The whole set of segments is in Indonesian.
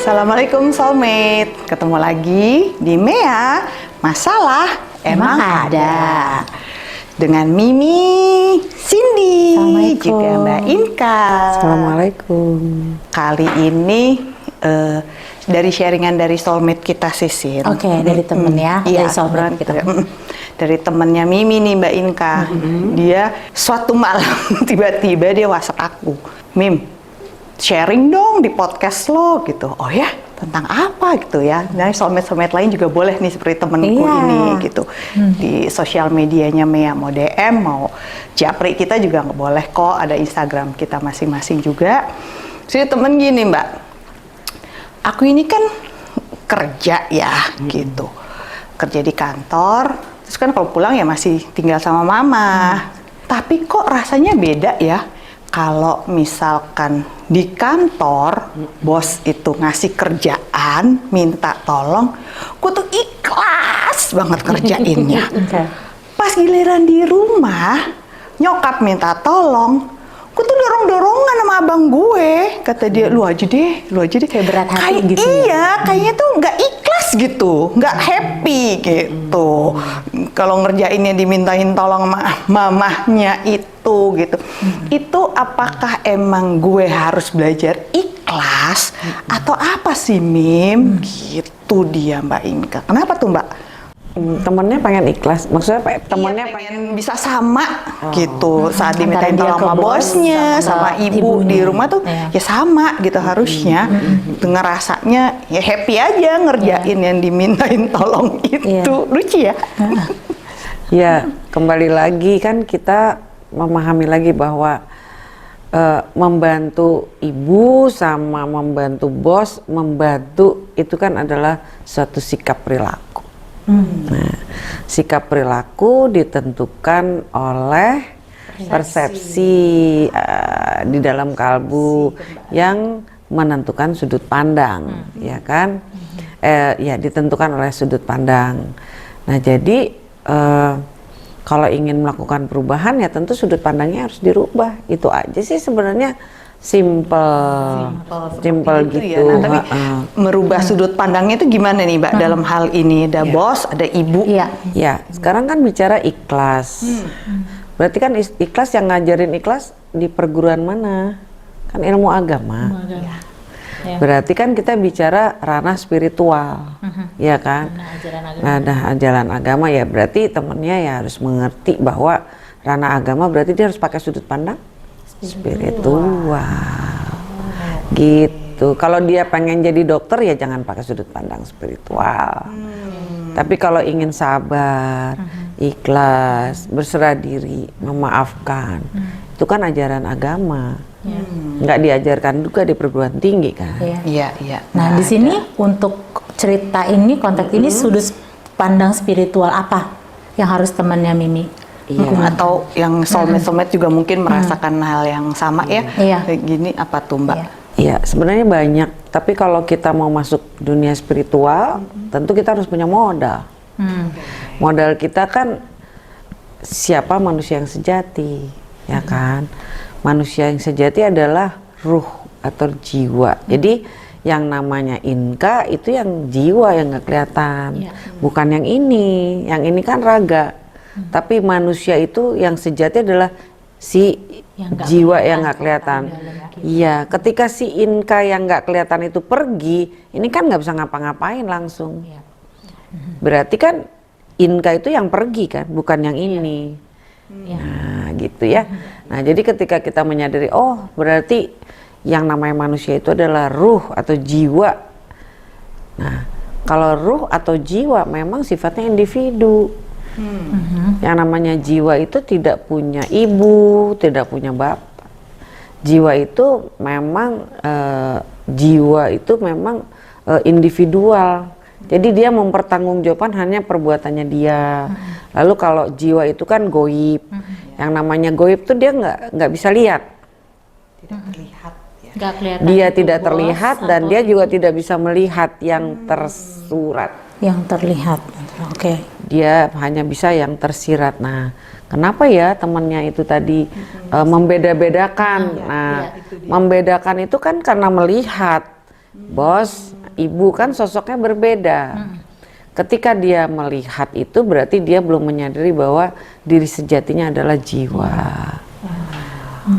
Assalamualaikum soulmate, ketemu lagi di Mea Masalah Emang Ada dengan Mimi, Cindy, juga Mbak Inka. Assalamualaikum. Kali ini dari sharingan dari soulmate kita Sisin. Oke, dari temen ya, iya, dari soulmate kita. Dari temennya Mimi nih Mbak Inka. Dia suatu malam tiba-tiba dia WhatsApp aku, Mim, sharing dong di podcast lo gitu. Oh ya, tentang apa gitu ya. Nah, soulmate lain juga boleh nih seperti temenku ini gitu. Di sosial medianya Mea, mau DM, mau japri kita juga nggak boleh kok. Ada Instagram kita masing-masing juga. Jadi temen gini Mbak, aku ini kan kerja ya gitu. Kerja di kantor, terus kan kalau pulang ya masih tinggal sama mama. Tapi kok rasanya beda ya kalau misalkan di kantor bos itu ngasih kerjaan, minta tolong, gue tuh ikhlas banget kerjainnya. Pas giliran di rumah, nyokap minta tolong, gue tuh dorong-dorongan sama abang gue. Kata dia, lu aja deh. Kayak berat hati gitu ya? Iya, kayaknya tuh nggak ikhlas gitu, nggak happy gitu. Kalau ngerjainnya dimintain tolong sama mamahnya itu gitu. Itu apakah emang gue harus belajar ikhlas atau apa sih Mim? Gitu dia Mbak Inka. Kenapa tuh Mbak? Temennya pengen ikhlas, maksudnya temennya pengen bisa sama gitu saat dimintain Antara dia tolong ke sama bos, bosnya, sama ibu di ibunya. rumah tuh ya sama gitu harusnya. Ngerasanya ya happy aja ngerjain yang dimintain tolong itu. Lucu ya? ya kembali lagi kan kita memahami lagi bahwa membantu ibu sama membantu bos, membantu itu kan adalah suatu sikap perilaku. Nah, sikap perilaku ditentukan oleh persepsi di dalam kalbu yang menentukan sudut pandang, ya kan? Ya ditentukan oleh sudut pandang. Nah, jadi kalau ingin melakukan perubahan ya tentu sudut pandangnya harus dirubah. Itu aja sih sebenarnya. Simple gitu ya. Nah, tapi merubah sudut pandangnya itu gimana nih Mbak dalam hal ini? Ada bos, ada ibu. Ya, sekarang kan bicara ikhlas. Berarti kan ikhlas yang ngajarin ikhlas di perguruan mana? Kan ilmu agama. Berarti kan kita bicara ranah spiritual, ya kan? Nah, ajaran agama ya berarti temennya ya harus mengerti bahwa ranah agama berarti dia harus pakai sudut pandang spiritual. Gitu. Kalau dia pengen jadi dokter ya jangan pakai sudut pandang spiritual. Tapi kalau ingin sabar, ikhlas, berserah diri, memaafkan, itu kan ajaran agama. Nggak diajarkan juga di perguruan tinggi kan. Iya. Nah, di sini untuk cerita ini, konteks ini sudut pandang spiritual apa yang harus temannya Mimi? Atau yang soulmate juga mungkin merasakan hal yang sama ya. Kayak gini apa tuh Mbak? Iya, sebenarnya banyak. Tapi kalau kita mau masuk dunia spiritual, tentu kita harus punya modal. Modal kita kan siapa manusia yang sejati, ya kan? Manusia yang sejati adalah ruh atau jiwa. Jadi yang namanya Inka itu yang jiwa yang nggak kelihatan, bukan yang ini. Yang ini kan raga. Tapi manusia itu yang sejati adalah si jiwa yang nggak kelihatan. Iya, ketika si Inka yang nggak kelihatan itu pergi, ini kan nggak bisa ngapa-ngapain langsung. Berarti kan Inka itu yang pergi kan, bukan yang ini. Nah, gitu ya. Nah, jadi ketika kita menyadari, oh berarti yang namanya manusia itu adalah ruh atau jiwa. Nah, kalau ruh atau jiwa memang sifatnya individu. Yang namanya jiwa itu tidak punya ibu, tidak punya bapak. Jiwa itu memang individual. Jadi dia mempertanggungjawabkan hanya perbuatannya dia. Lalu kalau jiwa itu kan goib. Yang namanya goib tuh dia nggak bisa lihat. Tidak terlihat. Dia tidak terlihat dan dia juga tidak bisa melihat yang tersurat. Yang terlihat, oke. Dia hanya bisa yang tersirat. Nah, kenapa ya temannya itu tadi membeda-bedakan? Nah, membedakan itu kan karena melihat. bos, ibu kan sosoknya berbeda. Ketika dia melihat itu berarti dia belum menyadari bahwa diri sejatinya adalah jiwa.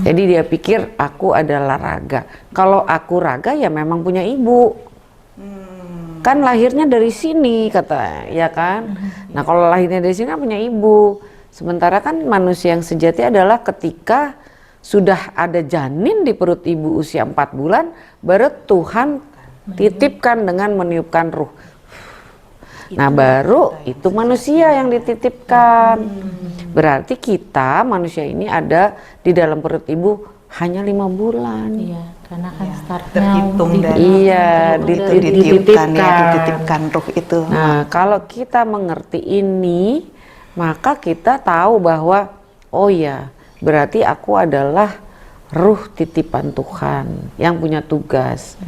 Jadi dia pikir aku adalah raga. Kalau aku raga ya memang punya ibu. Kan lahirnya dari sini kata, ya kan? Nah kalau lahirnya dari sini kan punya ibu. Sementara kan manusia yang sejati adalah ketika sudah ada janin di perut ibu usia 4 bulan, baru Tuhan titipkan dengan meniupkan ruh. Nah baru itu manusia yang dititipkan. Berarti kita manusia ini ada di dalam perut ibu hanya 5 bulan. Iya, karena kan startnya terhitung dari Iya, dititipkan ruh itu. Nah, kalau kita mengerti ini, maka kita tahu bahwa oh ya, berarti aku adalah ruh titipan Tuhan yang punya tugas.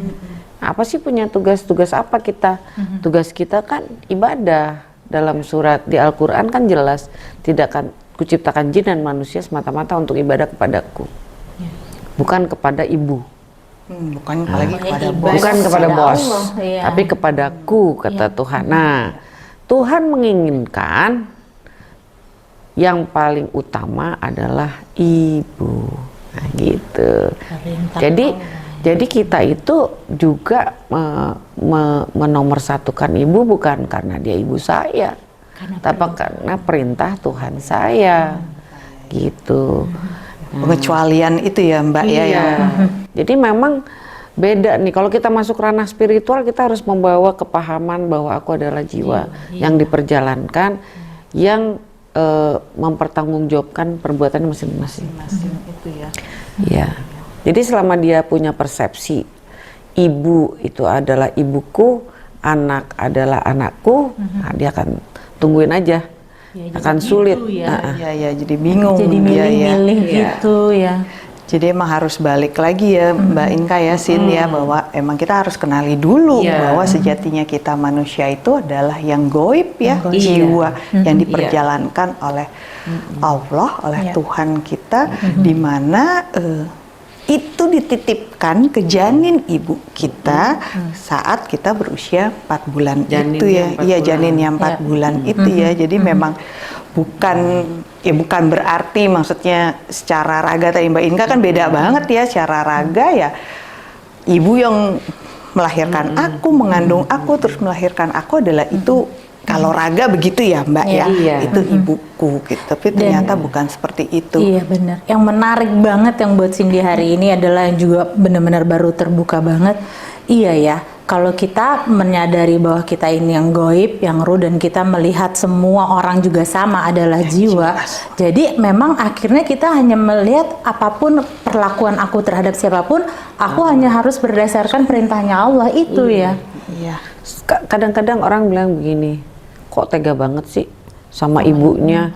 Apa sih punya tugas? Tugas apa kita? Tugas kita kan ibadah. Dalam surat di Al-Quran kan jelas, tidak akan kuciptakan jin dan manusia semata-mata untuk ibadah kepadaku, bukan kepada ibu. Bukan apalagi kepada bos. Bukan kepada bos, Allah, iya. tapi kepadaku, kata Tuhan. Nah, Tuhan menginginkan yang paling utama adalah ibu. Nah, gitu. Jadi kita itu juga menomorsatukan ibu bukan karena dia ibu saya, tapi karena perintah Tuhan saya. Gitu. Pengecualian itu ya Mbak ya. Jadi memang beda nih, kalau kita masuk ranah spiritual kita harus membawa kepahaman bahwa aku adalah jiwa yang diperjalankan, yang mempertanggungjawabkan perbuatan masing-masing. Itu ya. Iya. Jadi selama dia punya persepsi ibu itu adalah ibuku, anak adalah anakku, nah dia akan tungguin aja. Akan sulit. Iya, jadi bingung. Jadi milih-milih gitu ya. Jadi emang harus balik lagi ya Mbak Inka ya, Sin ya, bahwa emang kita harus kenali dulu bahwa sejatinya kita manusia itu adalah yang goib ya, jiwa yang diperjalankan oleh Allah, oleh Tuhan kita, di mana itu dititipkan ke janin ibu kita saat kita berusia 4 bulan Janin itu ya. yang 4 Iya, bulan. janin yang 4 bulan itu ya. Jadi memang bukan berarti maksudnya secara raga tadi Mbak Inka kan beda banget ya, secara raga ya ibu yang melahirkan aku, mengandung aku, terus melahirkan aku adalah itu. Kalau raga begitu ya Mbak ya, itu ibuku gitu. Tapi ternyata bukan seperti itu. Iya benar. Yang menarik banget yang buat Cindy hari ini adalah yang juga benar-benar baru terbuka banget. Iya ya, kalau kita menyadari bahwa kita ini yang goib, yang ruh, dan kita melihat semua orang juga sama adalah jiwa. Jadi memang akhirnya kita hanya melihat apapun perlakuan aku terhadap siapapun, aku hanya harus berdasarkan perintahnya Allah itu ya. Iya. Kadang-kadang orang bilang begini, kok tega banget sih sama ibunya,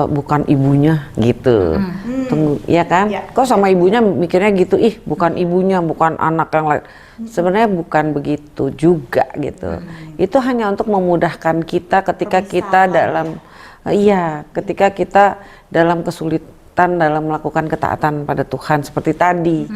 bukan ibunya gitu. Tunggu, ya kan? Kok sama ibunya mikirnya gitu, ih bukan ibunya, bukan anak yang lain. Sebenarnya bukan begitu juga gitu. Itu hanya untuk memudahkan kita ketika kita dalam, ketika kita dalam kesulitan dalam melakukan ketaatan pada Tuhan seperti tadi.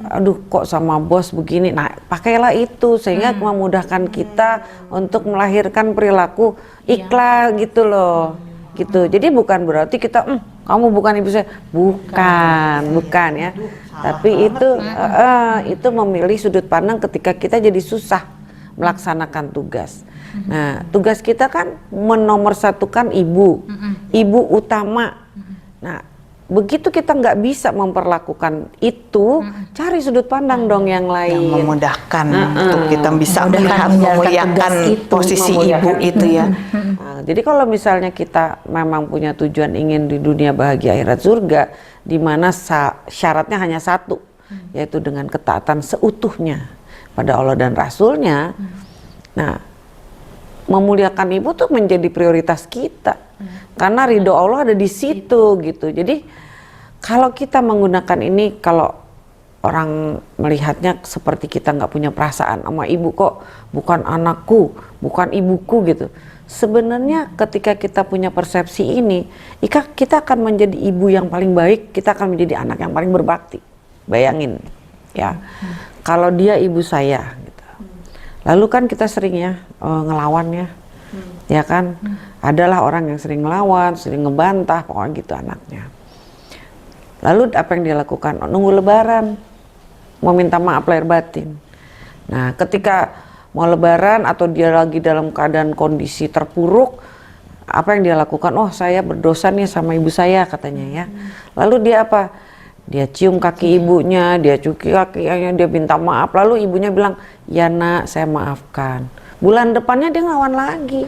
Aduh kok sama bos begini, nah pakailah itu sehingga memudahkan kita untuk melahirkan perilaku ikhlas gitu loh, gitu. Jadi bukan berarti kita kamu bukan ibu saya, bukan ya, tapi itu memilih sudut pandang ketika kita jadi susah melaksanakan tugas. Nah tugas kita kan menomorsatukan ibu utama. Nah begitu kita nggak bisa memperlakukan itu, cari sudut pandang dong yang lain. Yang memudahkan untuk kita bisa melihat, menjalankan memuliakan tugas itu, posisi ibu itu ya. Nah, jadi kalau misalnya kita memang punya tujuan ingin di dunia bahagia akhirat surga, di mana syaratnya hanya satu, yaitu dengan ketaatan seutuhnya pada Allah dan Rasulnya. Nah, memuliakan ibu tuh menjadi prioritas kita. Karena ridho Allah ada di situ gitu. Jadi kalau kita menggunakan ini, kalau orang melihatnya seperti kita nggak punya perasaan sama ibu, kok bukan anakku, bukan ibuku gitu. Sebenarnya ketika kita punya persepsi ini, kita akan menjadi ibu yang paling baik, kita akan menjadi anak yang paling berbakti. Bayangin ya. kalau dia ibu saya gitu. Lalu kan kita sering ya ngelawan ya. Ya kan? Adalah orang yang sering ngelawan, sering ngebantah, pokoknya gitu anaknya. Lalu apa yang dia lakukan? Nunggu lebaran, mau minta maaf lahir batin. Nah, ketika mau lebaran atau dia lagi dalam keadaan kondisi terpuruk, apa yang dia lakukan? Oh, saya berdosa nih sama ibu saya, katanya ya. Lalu dia apa? Dia cium kaki ibunya, dia cuci kakinya, dia minta maaf. Lalu ibunya bilang, ya nak, saya maafkan. Bulan depannya dia ngelawan lagi.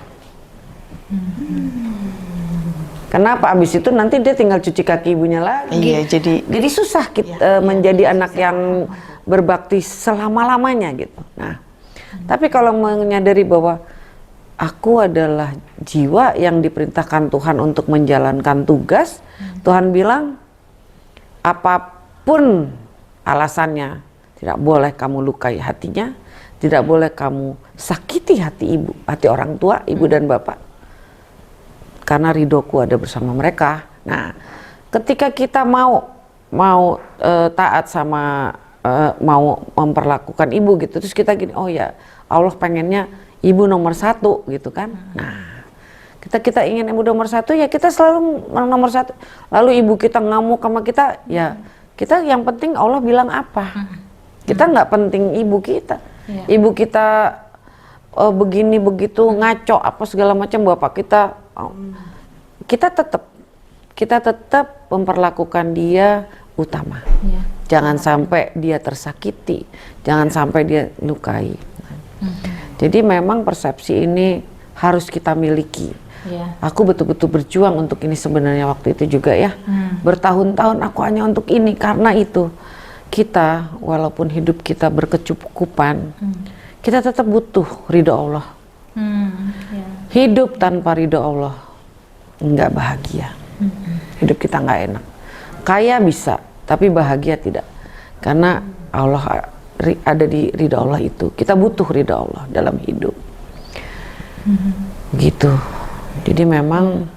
Kenapa? Abis itu nanti dia tinggal cuci kaki ibunya lagi. Iya, jadi susah kita menjadi anak yang berbakti selama-lamanya gitu. Nah, tapi kalau menyadari bahwa aku adalah jiwa yang diperintahkan Tuhan untuk menjalankan tugas, Tuhan bilang apapun alasannya, tidak boleh kamu lukai hatinya, tidak boleh kamu sakiti hati ibu, hati orang tua, ibu dan bapak. Karena ridhoku ada bersama mereka. Nah, ketika kita mau taat sama mau memperlakukan ibu gitu, terus kita gini, oh ya Allah pengennya ibu nomor 1 gitu kan. Nah, kita ingin ibu nomor 1, ya kita selalu nomor 1. Lalu ibu kita ngamuk sama kita, ya kita yang penting Allah bilang apa. Kita nggak penting ibu kita. Ibu kita begini begitu ngaco apa segala macam, bapak kita kita tetap memperlakukan dia utama. Jangan sampai dia tersakiti, jangan sampai dia lukai. Jadi memang persepsi ini harus kita miliki. Aku betul-betul berjuang untuk ini sebenarnya waktu itu juga ya. Bertahun-tahun aku hanya untuk ini, karena itu kita walaupun hidup kita berkecukupan, kita tetap butuh ridho Allah. Hidup tanpa ridho Allah nggak bahagia. Hidup kita nggak enak. Kaya bisa, tapi bahagia tidak. Karena Allah ada di ridho Allah itu. Kita butuh ridho Allah dalam hidup. Gitu. Jadi memang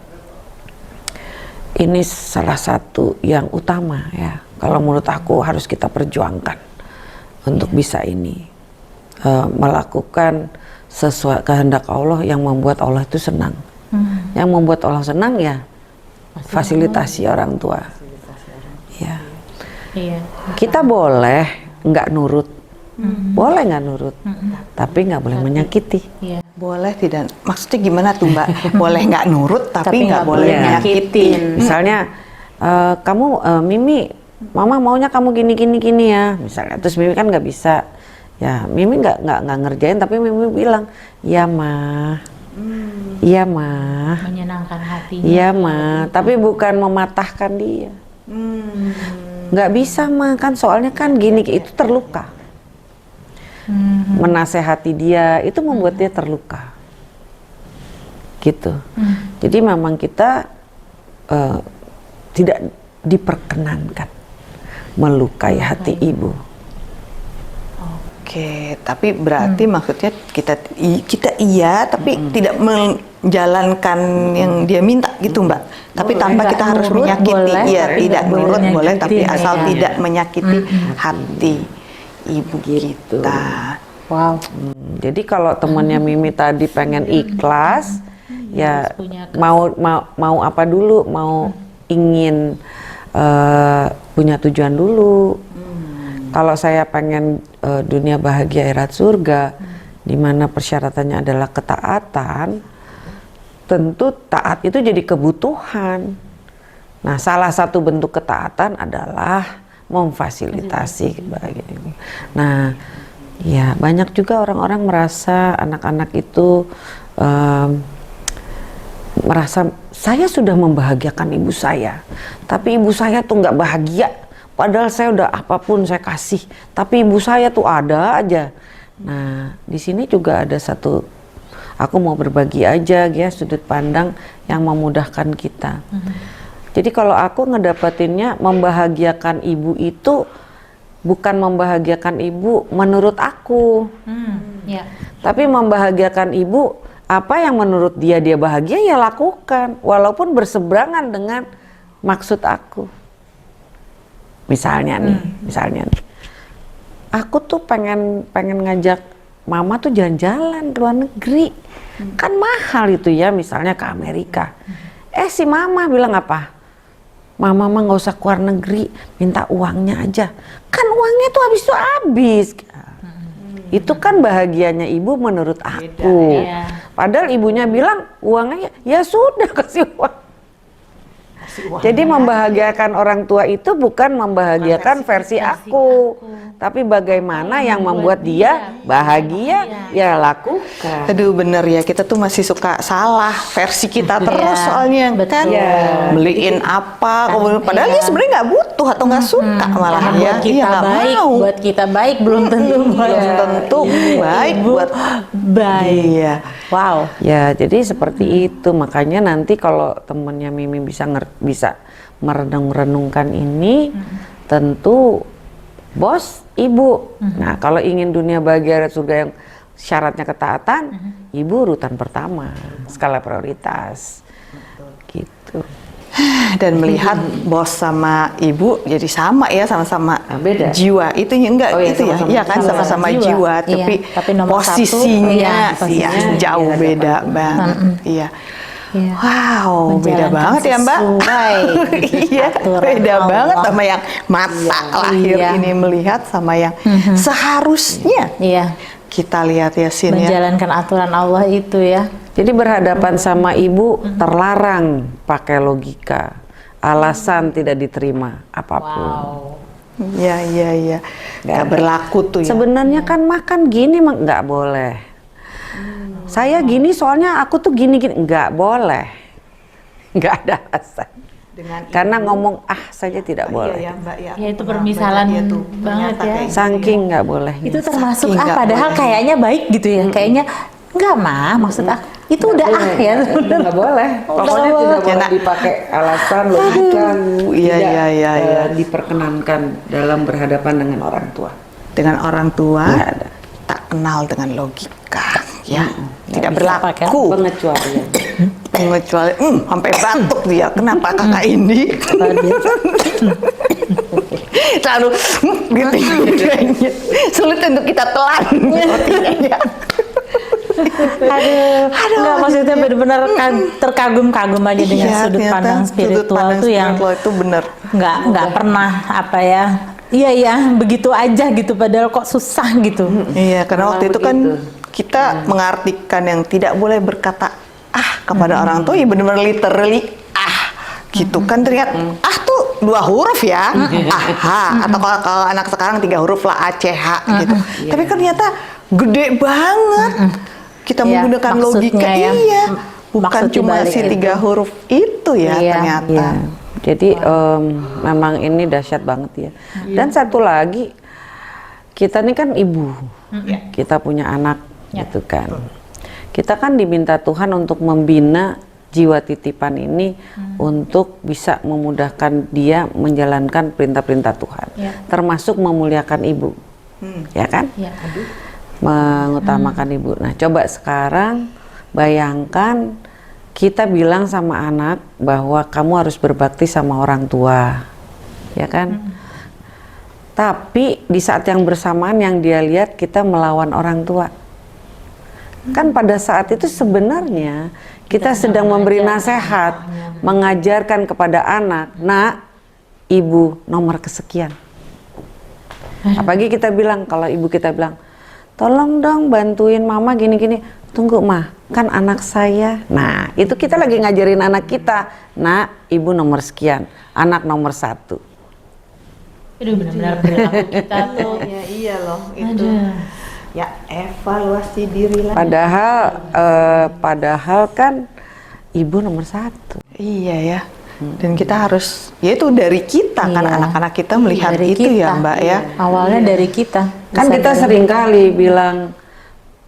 ini salah satu yang utama ya. Kalau menurut aku harus kita perjuangkan untuk bisa ini. Melakukan sesuai kehendak Allah yang membuat Allah itu senang. Yang membuat Allah senang ya fasilitasi orang tua. Ya. Kita boleh nggak nurut, boleh nggak nurut, tapi nggak boleh menyakiti. boleh tidak? Maksudnya gimana tuh Mbak? Boleh nggak nurut tapi nggak boleh nyakitin. Misalnya kamu Mimi, Mama maunya kamu gini ya, misalnya. Terus Mimi kan nggak bisa. Ya, Mimi nggak ngerjain, tapi Mimi bilang, iya mah, iya mah, menyenangkan hatinya. iya mah, tapi bukan mematahkan dia. Nggak bisa mah, kan soalnya kan gini, itu terluka. Menasehati dia itu membuat dia terluka, gitu. Jadi memang kita tidak diperkenankan melukai hati ibu. Oke, tapi berarti maksudnya kita iya, tapi tidak menjalankan yang dia minta gitu Mbak. Tapi tanpa Nggak kita harus nurut menyakiti, boleh, iya tapi tidak nggak boleh nurut boleh, tapi nyakitin, asal ya. tidak menyakiti hati ibu kita. Wow. Jadi kalau temannya Mimi tadi pengen ikhlas, ya punya mau apa dulu, mau ingin punya tujuan dulu. Kalau saya pengen dunia bahagia akhirat surga, di mana persyaratannya adalah ketaatan, tentu taat itu jadi kebutuhan. Nah, salah satu bentuk ketaatan adalah memfasilitasi kebahagiaan ibu. Nah, ya banyak juga orang-orang merasa anak-anak itu merasa saya sudah membahagiakan ibu saya, tapi ibu saya tuh nggak bahagia. Padahal saya udah apapun saya kasih, tapi ibu saya tuh ada aja. Nah, di sini juga ada satu, aku mau berbagi aja ya sudut pandang yang memudahkan kita. Jadi kalau aku ngedapetinnya membahagiakan ibu itu bukan membahagiakan ibu menurut aku, tapi membahagiakan ibu apa yang menurut dia bahagia ya lakukan, walaupun berseberangan dengan maksud aku. Misalnya nih, aku tuh pengen ngajak mama tuh jalan-jalan ke luar negeri. Kan mahal itu ya, misalnya ke Amerika. Si mama bilang apa? Mama mah nggak usah keluar negeri, minta uangnya aja. Kan uangnya tuh habis itu habis. Itu kan bahagianya ibu menurut aku. Iya. Padahal ibunya bilang uangnya ya sudah kasih uang. Jadi membahagiakan orang tua itu bukan membahagiakan versi aku, tapi bagaimana yang membuat dia bahagia, ya lakukan. Aduh bener ya, kita tuh masih suka salah versi kita terus Iya, soalnya kan. betul. Beliin apa, padahal dia sebenarnya nggak butuh atau nggak suka malah Karena ya. buat kita Iya, nggak baik, mau. buat kita baik belum tentu buat Belum tentu baik ibu buat baik. Iya. Wow. Ya, jadi seperti itu. Makanya nanti kalau temennya Mimi bisa merenung-renungkan ini, tentu bos, ibu. Nah, kalau ingin dunia bahagia surga yang syaratnya ketaatan, ibu urutan pertama, skala prioritas. Gitu. Dan melihat bos sama ibu jadi sama ya, sama-sama beda. jiwa itu ya enggak Oh, iya, itu ya, sama-sama iya kan jiwa. sama-sama Jiwa. jiwa, Iya, tapi nomor satu, posisinya iya, iya, posisinya jauh di beda hadapan. banget. Iya. Iya. Wow, beda Menjalankan banget ya Mbak. sesuai Iya, aturan beda Allah. banget sama yang mata lahir Iya. ini melihat sama yang seharusnya Iya. kita lihat ya Sin ya. Menjalankan aturan Allah itu ya. Jadi berhadapan sama ibu terlarang pakai logika, alasan tidak diterima apapun. Iya, iya, iya. Nggak berlaku tuh ya. Sebenarnya kan makan gini mah nggak boleh. Saya gini soalnya aku tuh gini-gini, nggak boleh. Nggak ada alasan. Karena ngomong saja tidak boleh. Iya, ya, Mbak, ya. Ya, itu permisalan Dia tuh banget ternyata ya. kayak gitu Saking nggak boleh. Itu termasuk Saking nggak padahal boleh. kayaknya baik gitu ya. Kayaknya enggak mah maksud aku. Itu udah ya. Udah nggak boleh. Pokoknya tidak Ya, boleh nak. dipakai alasan logika. Iya, Tidak, iya, iya, iya. diperkenankan dalam berhadapan dengan orang tua. Dengan orang tua Nggak ada. tak kenal dengan logika ya. Tidak bisa pakai berlaku. Pengecualian. Pengecuali sampai batuk dia. Kenapa kakak ini? Selalu gitu kayaknya. Sulit untuk kita telan. Aduh, enggak maksudnya benar-benar terkagum-kagum aja dengan Iya, sudut ternyata pandang spiritual sudut pandang tuh yang spiritual itu benar. nggak pernah apa ya. Iya ya, begitu aja gitu padahal kok susah gitu. Iya, karena waktu itu kan begitu. kita mengartikan yang tidak boleh berkata kepada orang tua, ya benar-benar literally gitu kan. Ternyata tuh 2 huruf ya, atau kalau anak sekarang 3 huruf lah, ACH gitu. Tapi kan ternyata gede banget. Kita Iya, menggunakan maksudnya logika, ya. iya, bukan Maksud cuma dibalik si itu. 3 huruf itu ya Iya. ternyata. Iya. Jadi memang ini dahsyat banget ya. Dan satu lagi, kita ini kan ibu, kita punya anak gitu kan. Kita kan diminta Tuhan untuk membina jiwa titipan ini untuk bisa memudahkan dia menjalankan perintah-perintah Tuhan, termasuk memuliakan ibu, ya kan? Ya, Mengutamakan ibu. Nah, coba sekarang bayangkan kita bilang sama anak bahwa kamu harus berbakti sama orang tua, ya kan? Tapi di saat yang bersamaan yang dia lihat kita melawan orang tua. Kan pada saat itu sebenarnya kita sedang memberi nasihat, mengajarkan kepada anak, nak, ibu nomor kesekian. Apalagi kita bilang, kalau ibu kita bilang, tolong dong bantuin mama gini-gini. Tunggu mah, kan anak saya. Nah, itu kita lagi ngajarin anak kita. Nak, ibu nomor sekian, anak nomor 1. Itu benar-benar perilaku kita tuh. Ya iya loh itu. Ya evaluasi diri lah. Padahal kan ibu nomor 1. Iya ya. Dan kita harus, ya itu dari kita kan, Iya. anak-anak kita melihat Dari itu ya kita. Mbak ya. Awalnya dari kita. Kan kita sering kali bilang,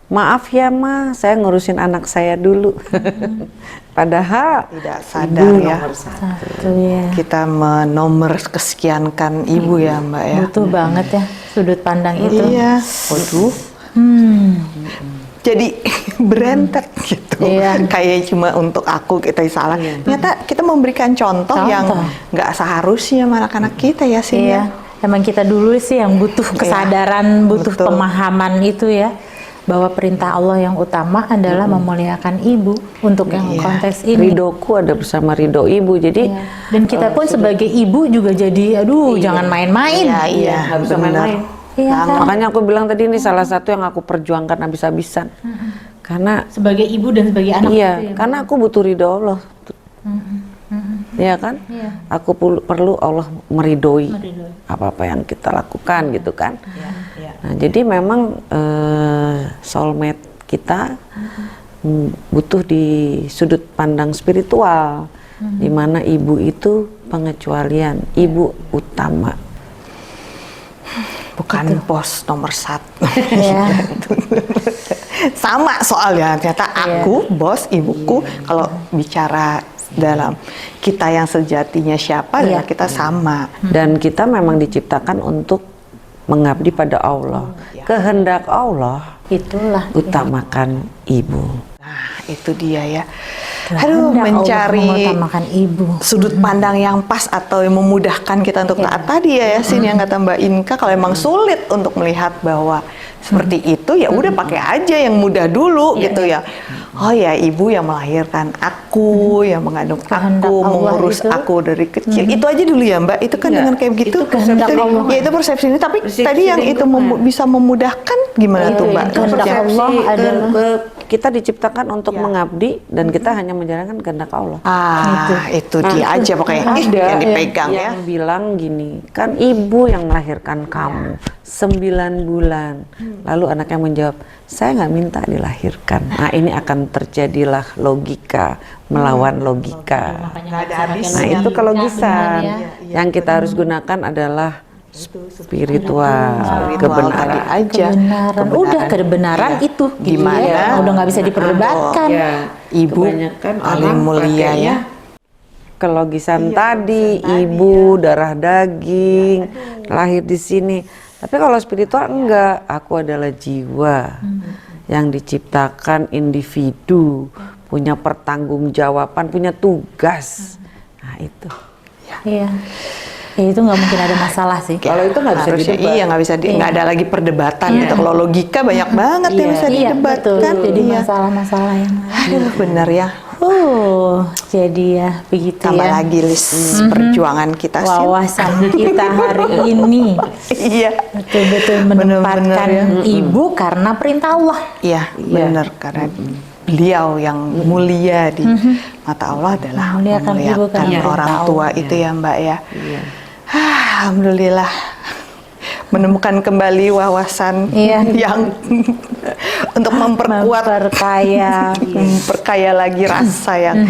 maaf ya ma, saya ngurusin anak saya dulu. Padahal Tidak sadar ibu ya. nomor 1. Satu ya. Kita menomor kesekiankan ibu ya Mbak ya. Butuh banget ya sudut pandang itu. Iya. Waduh. Jadi berentet gitu. Iya. Kayak cuma untuk aku kita salah. Ternyata kita memberikan contoh yang nggak seharusnya sama anak-anak kita ya Sin ya. Iya. emang kita dulu sih yang butuh kesadaran, butuh betul. pemahaman itu ya, bahwa perintah Allah yang utama adalah memuliakan ibu untuk yang konteks ini. Ridhoku ada bersama ridho ibu. Jadi Dan kita pun sebagai ibu juga jadi, aduh jangan main-main. Iya, nggak bisa benar. main-main. Iya kan? Makanya aku bilang tadi ini salah satu yang aku perjuangkan habis-habisan. Karena Sebagai ibu dan sebagai anak. iya, gitu ya, karena aku butuh ridho Allah. Iya kan? Iya. Aku perlu Allah meridhoi Meridhoi. apa-apa yang kita lakukan gitu kan. Iya. Nah, jadi memang soulmate kita butuh di sudut pandang spiritual, di mana ibu itu pengecualian, ibu utama. Bukan bos nomor 1. Iya. Sama soalnya, ternyata aku, bos, ibuku, kalau bicara dalam kita yang sejatinya siapa, adalah kita sama. Dan kita memang diciptakan untuk mengabdi pada Allah. Kehendak Allah Itulah. utamakan ibu. Nah, itu dia ya. Aduh, Kehendak Allah mencari mengutamakan ibu. sudut pandang yang pas atau yang memudahkan kita untuk taat tadi ya Yasin, yang kata Mbak Inka, kalau emang sulit untuk melihat bahwa seperti itu, ya udah pakai aja yang mudah dulu gitu ya. Oh ya, ibu yang melahirkan aku, yang mengandung Kehendak aku, Allah mengurus itu. aku dari kecil. Itu aja dulu ya Mbak. Itu kan Iya, dengan kayak begitu. itu kehendak Tadi- Allah. Ya itu persepsi ini. Tapi Persepsi tadi yang itu lingkungan. bisa memudahkan gimana Itu tuh yang Mbak? kehendak Maksudnya? Allah adalah Kita diciptakan untuk mengabdi dan kita hanya menjalankan kehendak Allah. Itu dia aja pokoknya yang dipegang ya. Yang bilang gini, kan ibu yang melahirkan kamu 9 bulan. Lalu anaknya menjawab, saya nggak minta dilahirkan. Nah, ini akan terjadilah logika melawan logika. Nggak ada habisnya. Nah, itu kelogisan. ya. Yang kita harus gunakan adalah spiritual, Tadi kebenaran. aja. Udah kebenaran Iya. itu gitu Gimana? ya. Udah nggak bisa diperdebatkan. Ya, Ibu kebanyakan paling orang mulia pakainya ya. Kelogisan tadi, ibu, darah daging, lahir di sini. Tapi kalau spiritual enggak, aku adalah jiwa yang diciptakan individu, punya pertanggungjawaban, punya tugas. Nah itu. Iya. Ya, itu nggak mungkin ada masalah sih. Kalau itu nggak bisa Harusnya didebat. iya, nggak bisa nggak ada lagi perdebatan gitu. Kalau logika banyak banget yang bisa Iya, betul. didebatkan. Jadi Iya. masalah-masalah yang Aduh, bener ya. jadi ya begitu Tambah ya. lagi list perjuangan kita sih. Wawasan kita hari ini Iya. betul-betul Bener-bener menempatkan ya. ibu karena perintah Allah. Iya, benar, karena beliau yang mulia di mata Allah adalah Memuliakan ibu karena perintah orang Allah. tua itu ya Mbak ya. Iya. Alhamdulillah menemukan kembali wawasan Iya. yang untuk memperkuat memperkaya lagi rasa yang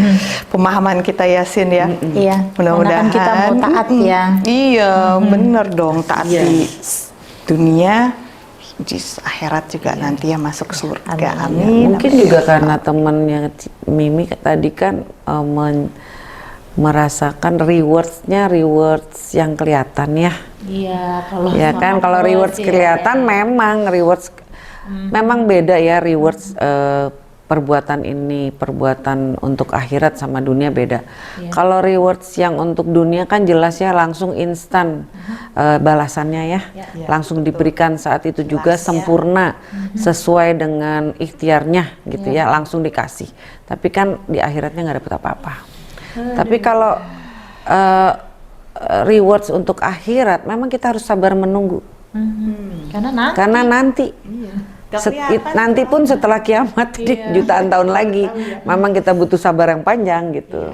pemahaman kita Yasin ya. Iya. Mudah-mudahan Karena kan kita mau taat ya. Iya, bener dong, taat di dunia, di akhirat juga nanti ya masuk surga. Amin. Mungkin juga karena temannya Mimi tadi kan merasakan rewards yang kelihatan ya. Iya, kalau Ya kan, kalau rewards kelihatan memang rewards memang beda ya rewards perbuatan ini, perbuatan untuk akhirat sama dunia beda. Kalau rewards yang untuk dunia kan jelas ya langsung instan balasannya ya, langsung diberikan saat itu juga sempurna sesuai dengan ikhtiarnya gitu ya, langsung dikasih. Tapi kan di akhiratnya nggak dapat apa-apa. Tapi kalau rewards untuk akhirat memang kita harus sabar menunggu. Karena nanti nanti pun setelah kiamat jutaan tahun lagi memang kita butuh sabar yang panjang gitu.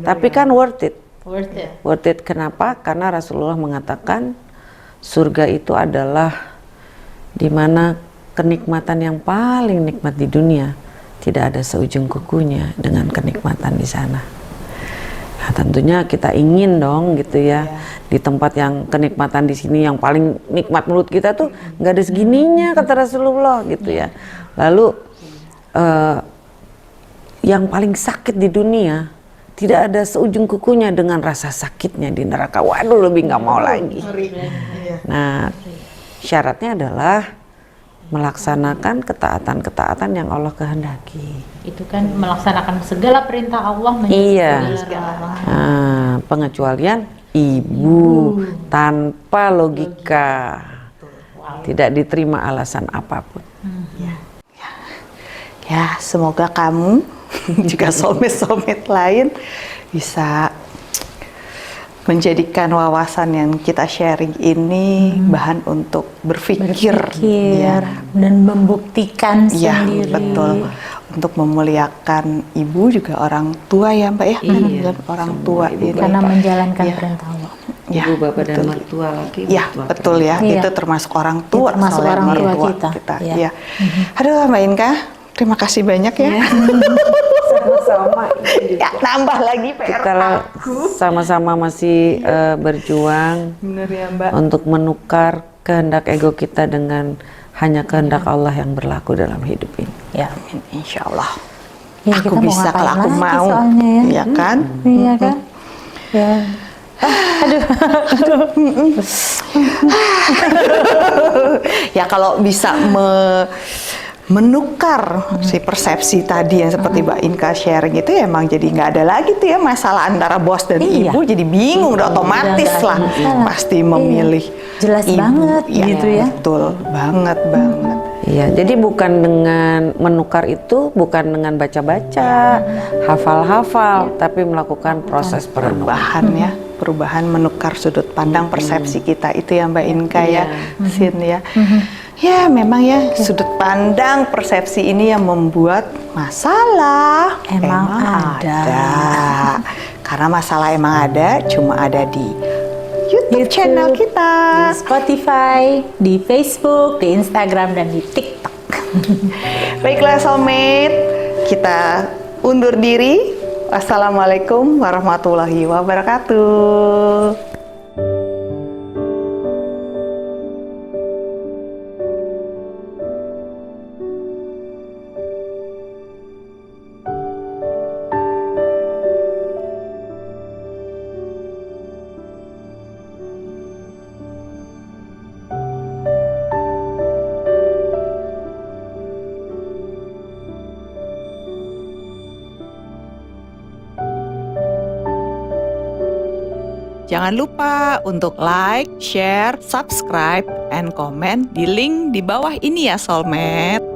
Tapi kan worth it. Kenapa? Karena Rasulullah mengatakan surga itu adalah dimana kenikmatan yang paling nikmat di dunia tidak ada seujung kukunya dengan kenikmatan di sana. Nah, tentunya kita ingin dong gitu ya, di tempat yang kenikmatan di sini yang paling nikmat menurut kita tuh nggak ada segininya kata Rasulullah gitu ya. Lalu yang paling sakit di dunia tidak ada seujung kukunya dengan rasa sakitnya di neraka. Waduh, lebih nggak mau lagi. Nah, syaratnya adalah melaksanakan ketaatan-ketaatan yang Allah kehendaki. Itu kan melaksanakan segala perintah Allah, Iya. segala larangan. Nah, pengecualian ibu tanpa logika. Tidak diterima alasan apapun. Ya, semoga kamu juga soulmate-soulmate lain bisa menjadikan wawasan yang kita sharing ini bahan untuk berpikir ya. Dan membuktikan Ya, sendiri. betul. Untuk memuliakan ibu juga orang tua ya Mbak ya. Iya, Dan orang tua ini. Karena menjalankan Ya. perintah Allah. Ya, Ibu, bapak, dan betul. mertua lagi. Ya, mertua betul ya. Iya. Itu termasuk orang tua. Itu termasuk soalnya orang tua mertua kita. Iya. Ya. Aduh Mbak Inka, terima kasih banyak ya. Sama-sama. Ya, nambah lagi PR Kita sama-sama masih berjuang Bener ya Mbak. untuk menukar kehendak ego kita dengan hanya kehendak Allah yang berlaku dalam hidup ini. Ya. Insya Allah. Ya, Aku kita mau bisa ngapain kalau aku lagi mau. soalnya ya. Iya kan? Iya kan? Ya. Ya kalau bisa menukar si persepsi tadi yang seperti Mbak Inka sharing itu ya emang jadi nggak ada lagi tuh ya masalah antara bos dan Iya. ibu, jadi bingung udah otomatis Udah nggak lah ada masalah. pasti memilih Jelas ibu. banget gitu ya. Betul banget. Iya, jadi bukan dengan menukar itu, bukan dengan baca-baca, hafal-hafal, tapi melakukan proses perenungan. Perubahan ya, perubahan menukar sudut pandang persepsi kita itu ya Mbak Inka ya, Sin ya. Ya memang ya sudut pandang persepsi ini yang membuat masalah Emang ada. Karena masalah emang ada, cuma ada di YouTube channel kita. Di Spotify, di Facebook, di Instagram, dan di TikTok. Baiklah soulmate, kita undur diri. Wassalamualaikum warahmatullahi wabarakatuh. Jangan lupa untuk like, share, subscribe, and comment di link di bawah ini ya soulmate.